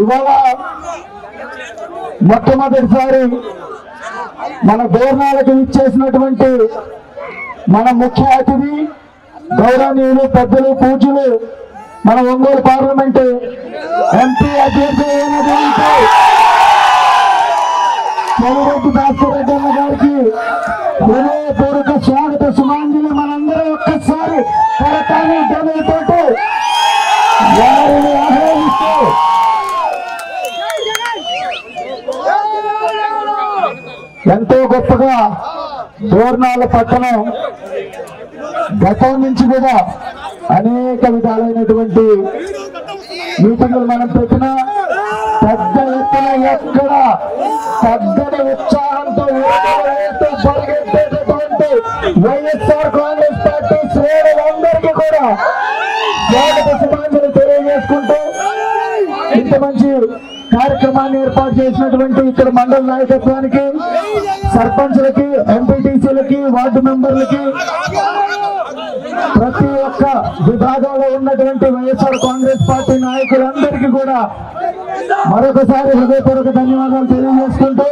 ఇవాళ మొట్టమొదటిసారి మన దోర్నాలకు ఇచ్చేసినటువంటి మన ముఖ్య అతిథి గౌరవనీయులు పెద్దలు పూజ్యులు మన ఒంగోలు పార్లమెంట్ ఎంపీ అభ్యర్థి అయినటువంటి చెవిరెడ్డి భాస్కర్ రెడ్డి అన్న గారికి హృదయపూర్వక స్వాగత సుమాంజలి మనందరం ఒక్కసారి కరతాళి ధ్వనులతో వారిని ఆహ్వానిస్తూ ఎంతో గొప్పగా దోర్నాల పట్టణం గతం నుంచి కూడా అనేక విధాలైనటువంటి మీటింగులు మనం పెట్టినా పెద్ద ఎత్తున ఎక్కడ తగ్గని ఉత్సాహంతో పరిగెత్తేటటువంటి వైఎస్ఆర్ కాంగ్రెస్ పార్టీ శ్రేణులందరికీ కూడా స్వాగత సుమాంజలి తెలియజేసుకుంటూ ఇంత మంచి కార్యక్రమాన్ని ఏర్పాటు చేసినటువంటి ఇక్కడ మండల నాయకత్వానికి, సర్పంచ్లకి, ఎంపీటీసీలకి, వార్డు మెంబర్లకి, ప్రతి ఒక్క విభాగంలో ఉన్నటువంటి వైఎస్ఆర్ కాంగ్రెస్ పార్టీ నాయకులందరికీ కూడా మరొకసారి హృదయపూర్వక ధన్యవాదాలు తెలియజేసుకుంటూ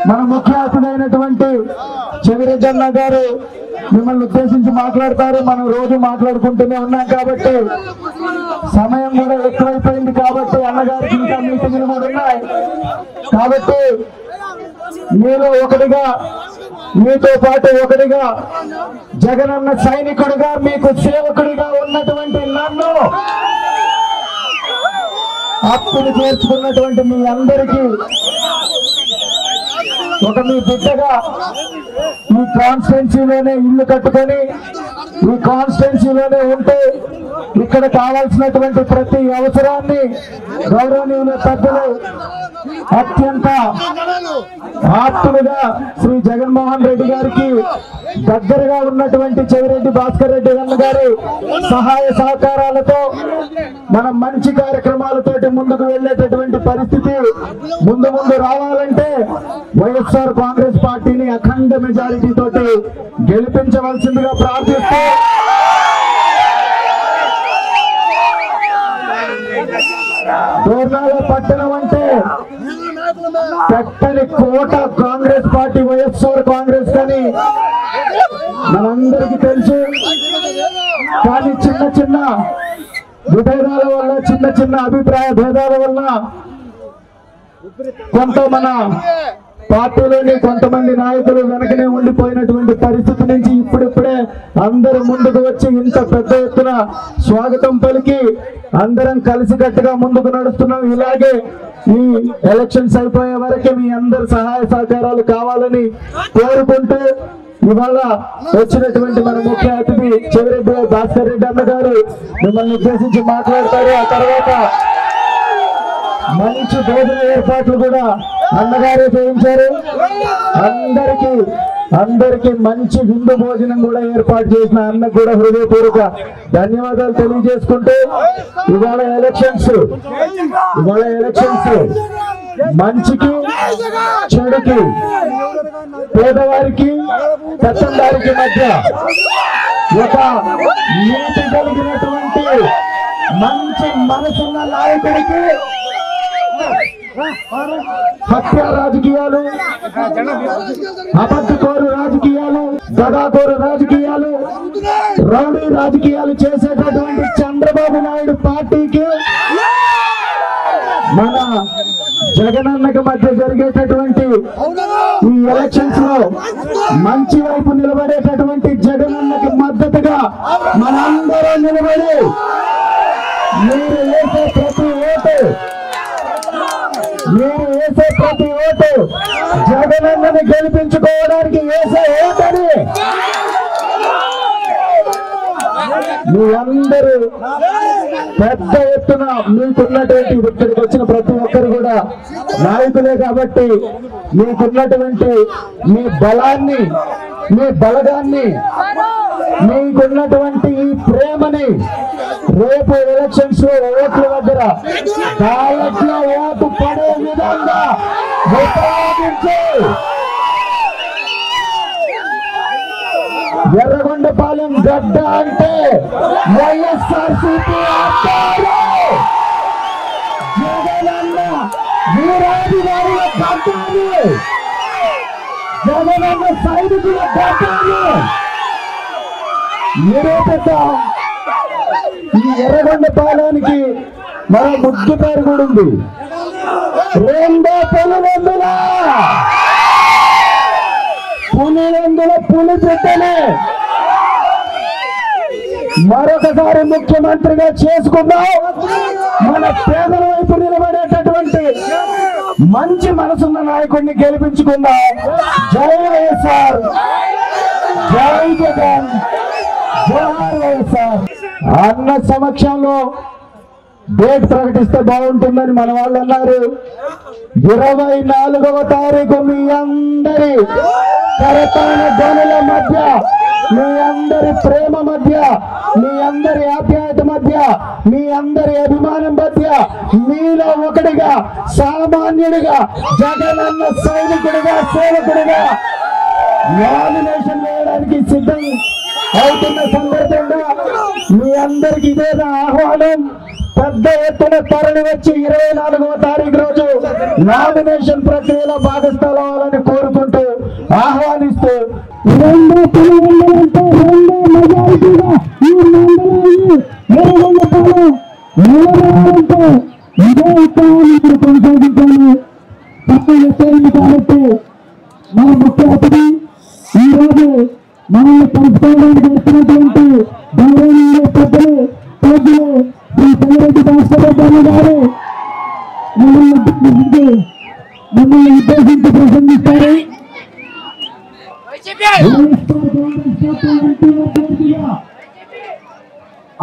మన ముఖ్య అతిథి అయినటువంటి చెవిరెడ్డి అన్న గారు మిమ్మల్ని ఉద్దేశించి మాట్లాడతారు. మనం రోజు మాట్లాడుకుంటూనే ఉన్నాం కాబట్టి సమయం కూడా ఎక్కువైపోయింది కాబట్టి అన్నగారికి ఇంకా మీటింగ్లు కూడా ఉన్నాయి కాబట్టి మీలో ఒకటిగా, మీతో పాటు ఒకటిగా, జగనన్న సైనికుడిగా, మీకు సేవకుడిగా ఉన్నటువంటి నన్ను అప్పులు చేర్చుకున్నటువంటి మీ అందరికీ ఒక మీ బిడ్డగా ఈ కాన్స్టిట్యున్సీలోనే ఇల్లు కట్టుకొని ఈ కాన్స్టిట్యున్సీలోనే ఉంటే ఇక్కడ కావాల్సినటువంటి ప్రతి అవసరాన్ని గౌరవనీయుల పెద్దలు అత్యంత ఆప్తులుగా శ్రీ జగన్మోహన్ రెడ్డి గారికి దగ్గరగా ఉన్నటువంటి చెవిరెడ్డి భాస్కర్ రెడ్డి అన్న గారి సహాయ సహకారాలతో మనం మంచి కార్యక్రమాలతోటి ముందుకు వెళ్ళేటటువంటి పరిస్థితి ముందు రావాలంటే వైఎస్ఆర్ కాంగ్రెస్ పార్టీని అఖండ మెజారిటీ తోటి గెలిపించవలసిందిగా ప్రార్థిస్తూ దోర్నాల పట్టణం అంటే పెట్టని కోట కాంగ్రెస్ పార్టీ, వైఎస్ఆర్ కాంగ్రెస్ అని మనందరికీ తెలుసు. కానీ చిన్న చిన్న విభేదాల వల్ల, చిన్న చిన్న అభిప్రాయ భేదాల వల్ల కొంత మన పార్టీలోని కొంతమంది నాయకులు వెనకనే ఉండిపోయినటువంటి పరిస్థితి నుంచి ఇప్పుడిప్పుడే అందరూ ముందుకు వచ్చి ఇంత పెద్ద ఎత్తున స్వాగతం పలికి అందరం కలిసికట్టుగా ముందుకు నడుస్తున్నాం. ఇలాగే ఈ ఎలక్షన్స్ అయిపోయే వరకు మీ అందరి సహాయ సహకారాలు కావాలని కోరుకుంటూ ఇవాళ వచ్చినటువంటి మన ముఖ్య అతిథి చెవిరెడ్డి భాస్కర్ రెడ్డి అన్న గారు మిమ్మల్ని ఉద్దేశించి మాట్లాడతారు. ఆ తర్వాత మంచి భోజన ఏర్పాట్లు కూడా అన్నగారే చేయించారు. అందరికీ మంచి విందు భోజనం కూడా ఏర్పాటు చేసిన అన్నకు కూడా హృదయపూర్వక ధన్యవాదాలు తెలియజేసుకుంటూ ఇవాళ ఎలక్షన్స్ మంచికి, చెడుకి, పేదవారికి, పెత్తందారికి మధ్య ఒక నీతి కలిగినటువంటి మంచి మనసున్న నాయకుడికి హత్య రాజకీయాలు, అబద్ధకోరు రాజకీయాలు, దగాకోరు రాజకీయాలు, రౌడీ రాజకీయాలు చేసేటటువంటి చంద్రబాబు నాయుడు పార్టీకి మన జగనన్నకి మధ్య జరిగేటటువంటి ఈ ఎలక్షన్స్ లో మంచి వైపు నిలబడేటటువంటి జగనన్నకి మద్దతుగా మనందరూ నిలబడి మీరు వేసే ప్రతి ఓటు జగనన్నని గెలిపించుకోవడానికి వేసే ఓటని మీరందరూ పెద్ద ఎత్తున మీకున్నటువంటి ఇక్కడికి వచ్చిన ప్రతి ఒక్కరు కూడా నాయకులే కాబట్టి మీకున్నటువంటి మీ బలాన్ని, మీ బలగాన్ని, మీకున్నటువంటి ఈ ప్రేమని రేపు ఎలక్షన్స్ లో ఓట్ల దగ్గర బ్యాలెట్ లో ఓటు పడే విధంగా ఉపయోగించి ఎర్రగొండపాలెం గడ్డ అంటే వైఎస్ఆర్సీపీ అంటారు. జగనన్న వీరాది వారిల గడ్డాలు, జగనన్న సైనికుల గడ్డాలు నిరూపిద్దాం. ఈ ఎర్రగొండ పాలానికి మరో ముద్దు పేరు కూడా ఉంది, రెండో పులివెందుల. పులివెందుల పులి బిడ్డనే మరొకసారి ముఖ్యమంత్రిగా చేసుకుందాం. మన పేదల వైపు నిలబడేటటువంటి మంచి మనసున్న నాయకుడిని గెలిపించుకుందాం. జై వైఎస్ఆర్, జై జగన్, జోహార్ వైఎస్ఆర్. అన్న సమక్షంలో డేట్ ప్రకటిస్తే బాగుంటుందని మన వాళ్ళు అన్నారు. 24వ తారీఖు మీ అందరి కరతాన ధ్వనుల మధ్య, మీ అందరి ప్రేమ మధ్య, మీ అందరి ఆప్యాయత మధ్య, మీ అందరి అభిమానం మధ్య మీలో ఒకటిగా, సామాన్యుడిగా, జగనన్న సైనికుడిగా, సేవకుడిగా నామినేషన్ వేయడానికి సిద్ధం అవుతున్న సందర్భంగా మీ అందరికి ఇదేనా ఆహ్వానం. పెద్ద ఎత్తున తరలి వచ్చి 24వ తారీఖు రోజు నామినేషన్ ప్రక్రియలో భాగస్థాలని కోరుకుంటూ ఆహ్వానిస్తూ కాబట్టి మన ముఖ్య అతిథి ఈ రోజు మనల్ని పంచుకోవడానికి వచ్చినటువంటి గౌరవనీయ పెద్దలు శ్రీ సంగారెడ్డి భాస్కర్ గారు మమ్మల్ని ఉద్దేశించి ప్రసంగిస్తారు.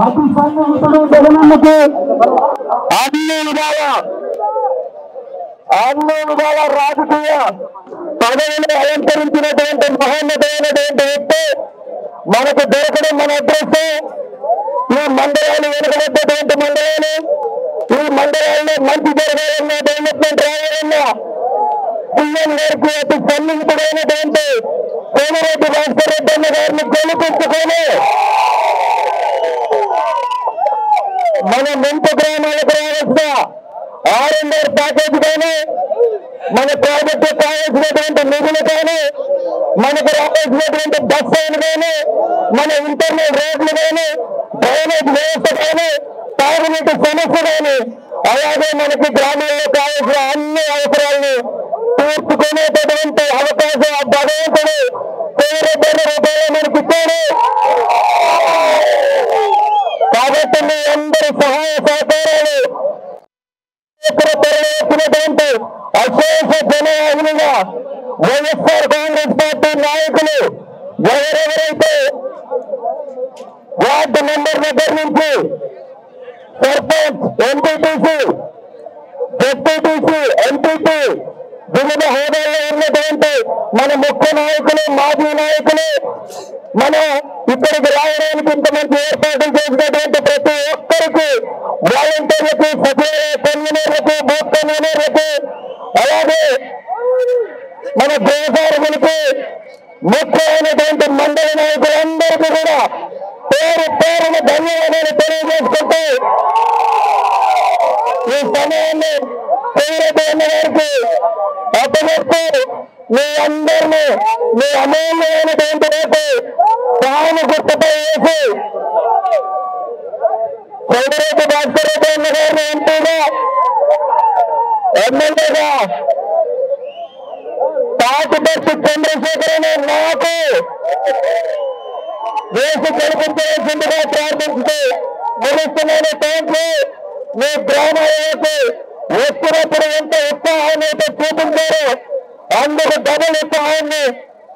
అతి సన్నిహితుడు జగనన్నకు అన్ని విధాల రాజకీయ పదవిని అలంకరించినటువంటి మహోన్నతమైనటువంటి వ్యక్తి మనకు దొరకడం మన అదృష్టం. ఈ మండలాలు వెనుకబడ్డటువంటి మండలాలు, ఈ మండలాల్లో మంచి జరగాలన్నా, డెవలప్మెంట్ రావాలన్నా సీఎం గారికి అతి సన్నిహితుడైనటువంటి సోమిరెడ్డి భాస్కర్ రెడ్డి అన్న గారిని గెలిపించుకొని మన ముంపు గ్రామాలకు రావాల్సిన R&R ప్యాకేజ్ కానీ, మన ప్రాజెక్టు కావాల్సినటువంటి నిధులు కానీ, మనకు రావాల్సినటువంటి బస్ లైన్ కానీ, మన ఇంటర్నల్ రోడ్లు కానీ, డ్రైనేజ్ వ్యవస్థ కానీ, తాగునీటి సమస్య కానీ, అలాగే మనకి గ్రామాల్లో కావాల్సిన అన్ని అవసరాలను తీర్చుకునేటటువంటి అవకాశం ఆ భగవంతుడు 10,000 రూపాయలు మనకి ఇచ్చాడు. కాబట్టి మీ అందరి సహాయ సహకారాలు వచ్చినటువంటి అశేష జనాభిగా వైఎస్ఆర్ కాంగ్రెస్ పార్టీ నాయకులు ఎవరెవరైతే వార్డు మెంబర్ దగ్గర నుంచి సర్పంచ్, ఎంపీటీసీ, డిప్యూటీసీ, ఎంపీపీ వివిధ హోదాల్లో ఉన్నటువంటి మన ముఖ్య నాయకులు, మాజీ నాయకులు, మన ఇక్కడికి రావడానికి ఇంతమంది ఏర్పాట్లు చేసినటువంటి ప్రతి ఒక్కరికి, వాలంటీర్లకు, సచివాలయ కన్వీనర్లకు, బూత్ కన్వీనర్లకు, అలాగే మన గృహసారములకు, ముఖ్యమైనటువంటి మండల నాయకులందరికీ కూడా పేరు పేరున ధన్యవాదాలు తెలియజేసుకుంటూ ఈ సమయాన్ని సూర్యదేవ గారికి అప్పగిస్తూ మీ అందరినీ మీ అమూల్యమైనటువంటి రేపు తాను గుర్తుపై వేసి సోమిరెడ్డి భాస్కర్ రెడ్డి అన్న గారిని ఎంపీగా, ఎమ్మెల్యేగా, తాటిపర్తి చంద్రశేఖర్ అనే నాకు వేసి కనిపించవలసిందిగా ప్రార్థిస్తూ ముగిస్తున్నాను. థ్యాంక్యూ. మీ గ్రామాలకు వచ్చినప్పుడు ఎంత ఉత్సాహాన్ని అయితే చూపించారో అందుకు డబుల్ ఉత్సాహాన్ని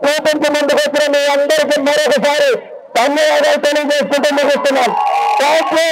చూపించి ముందుకు వచ్చిన మీ అందరికీ మరొకసారి ధన్యవాదాలు తెలియజేసుకుంటూ ముగిస్తున్నాను. థ్యాంక్యూ.